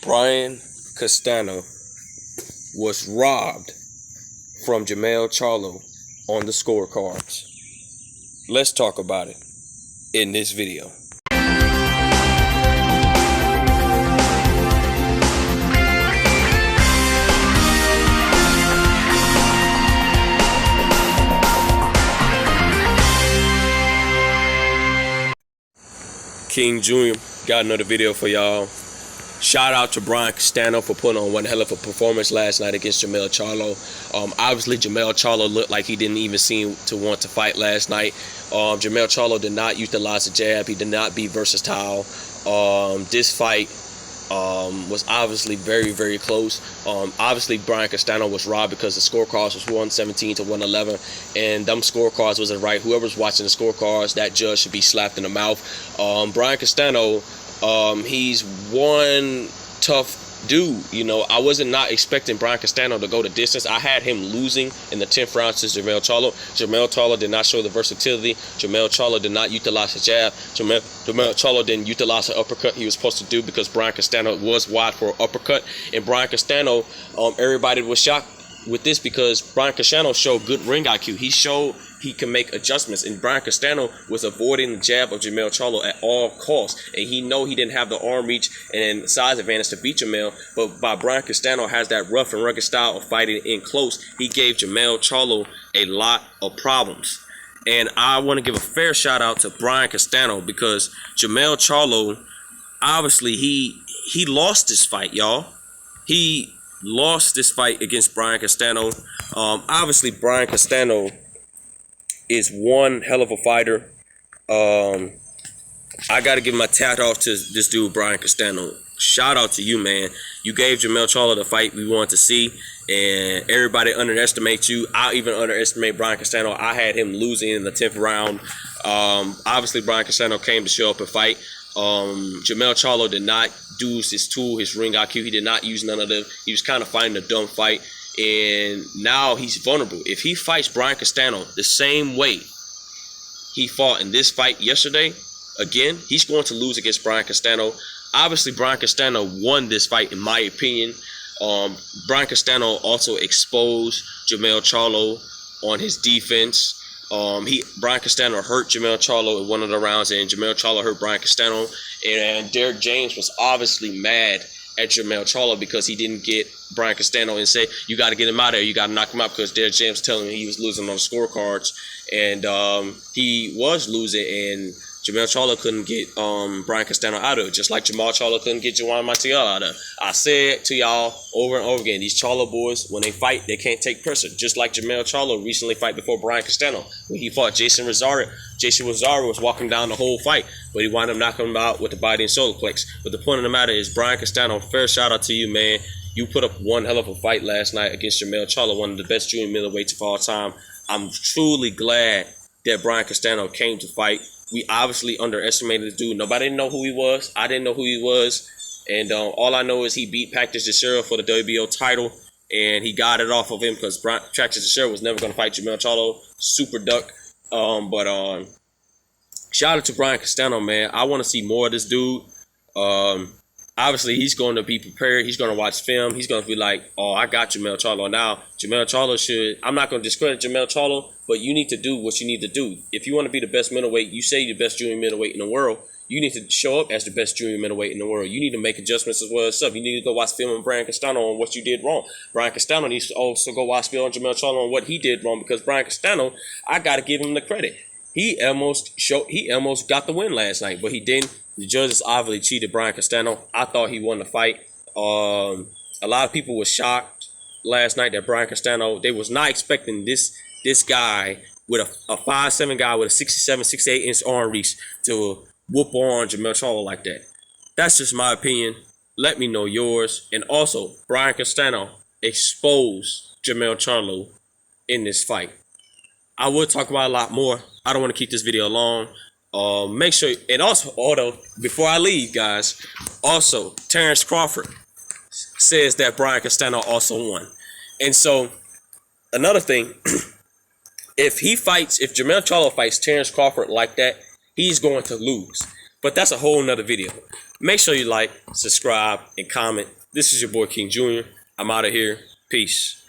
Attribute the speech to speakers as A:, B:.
A: Brian Castano was robbed from Jermell Charlo on the scorecards. Let's talk about it in this video. King Jr. got another video for y'all. Shout out to Brian Castano for putting on one hell of a performance last night against Jermell Charlo. Obviously, Jermell Charlo looked like he didn't even seem to want to fight last night. Jermell Charlo did not utilize the jab. He did not be versatile. This fight was obviously very, very close. Obviously, Brian Castano was robbed because the scorecards was 117 to 111, and them scorecards wasn't right. Whoever's watching the scorecards, that judge should be slapped in the mouth. Brian Castano, he's one tough dude. You know, I wasn't not expecting Brian Castano to go the distance. I had him losing in the 10th round to Jermell Charlo. Jermell Charlo did not show the versatility. Jermell Charlo did not utilize the jab. Jermell Charlo didn't utilize the uppercut he was supposed to do because Brian Castano was wide for an uppercut. And Brian Castano, everybody was shocked with this because Brian Castano showed good ring IQ. He showed he can make adjustments, and Brian Castano was avoiding the jab of Jermell Charlo at all costs, and he know he didn't have the arm reach and size advantage to beat Jermell, but by Brian Castano has that rough and rugged style of fighting in close, he gave Jermell Charlo a lot of problems. And I want to give a fair shout out to Brian Castano because Jermell Charlo, obviously he lost this fight, y'all. He lost this fight against Brian Castano. Obviously Brian Castano is one hell of a fighter. I got to give my tat off to this dude, Brian Castano. Shout out to you, man. You gave Jermell Charlo the fight we wanted to see, and everybody underestimates you. I even underestimate Brian Castano. I had him losing in the 10th round. Obviously, Brian Castano came to show up and fight. Jermell Charlo did not use his tool, his ring IQ. He did not use none of them. He was kind of fighting a dumb fight. And now he's vulnerable. If he fights Brian Castano the same way he fought in this fight yesterday, again, he's going to lose against Brian Castano. Obviously, Brian Castano won this fight, in my opinion. Brian Castano also exposed Jermell Charlo on his defense. Brian Castano hurt Jermell Charlo in one of the rounds, and Jermell Charlo hurt Brian Castano. And Derek James was obviously mad at Jermell Charlo because he didn't get Brian Castano and say, you got to get him out of there, you got to knock him out, because Derek James telling him he was losing on the scorecards, and he was losing, and Jermell Charlo couldn't get Brian Castano out of it, just like Jermell Charlo couldn't get Juan Montiel out of it. I said to y'all over and over again, these Charlo boys, when they fight, they can't take pressure, just like Jermell Charlo recently fight before Brian Castano. When he fought Jason Rosario was walking down the whole fight, but he wound up knocking him out with the body and solar plex. But the point of the matter is, Brian Castano, fair shout out to you, man. You put up one hell of a fight last night against Jermell Charlo, one of the best junior middleweights of all time. I'm truly glad that Brian Castano came to fight. We obviously underestimated the dude. Nobody didn't know who he was. I didn't know who he was. And all I know is he beat Practice Teixeira for the WBO title, and he got it off of him because Practice Teixeira was never going to fight Jermell Charlo. Super duck. But shout out to Brian Castano, man. I want to see more of this dude. Obviously, he's going to be prepared. He's going to watch film. He's going to be like, oh, I got Jermell Charlo. Now, Jermell Charlo I'm not going to discredit Jermell Charlo, but you need to do what you need to do. If you want to be the best middleweight, you say you're the best junior middleweight in the world, you need to show up as the best junior middleweight in the world. You need to make adjustments as well as stuff. You need to go watch film on Brian Castano on what you did wrong. Brian Castano needs to also go watch film on Jermell Charlo on what he did wrong, because Brian Castano, I got to give him the credit. He almost got the win last night, but he didn't. The judges obviously cheated Brian Castano. I thought he won the fight. A lot of people were shocked last night that Brian Castano, they was not expecting this guy with a 5'7" guy with a 67, 68 inch arm reach to whoop on Jermell Charlo like that. That's just my opinion. Let me know yours. And also, Brian Castano exposed Jermell Charlo in this fight. I will talk about a lot more. I don't want to keep this video long. Make sure, and also, although before I leave, guys, also Terrence Crawford says that Brian Castano also won. And so another thing, if Jermell Charlo fights Terrence Crawford like that, he's going to lose. But that's a whole nother video. Make sure you like, subscribe, and comment. This is your boy King Jr. I'm out of here. Peace.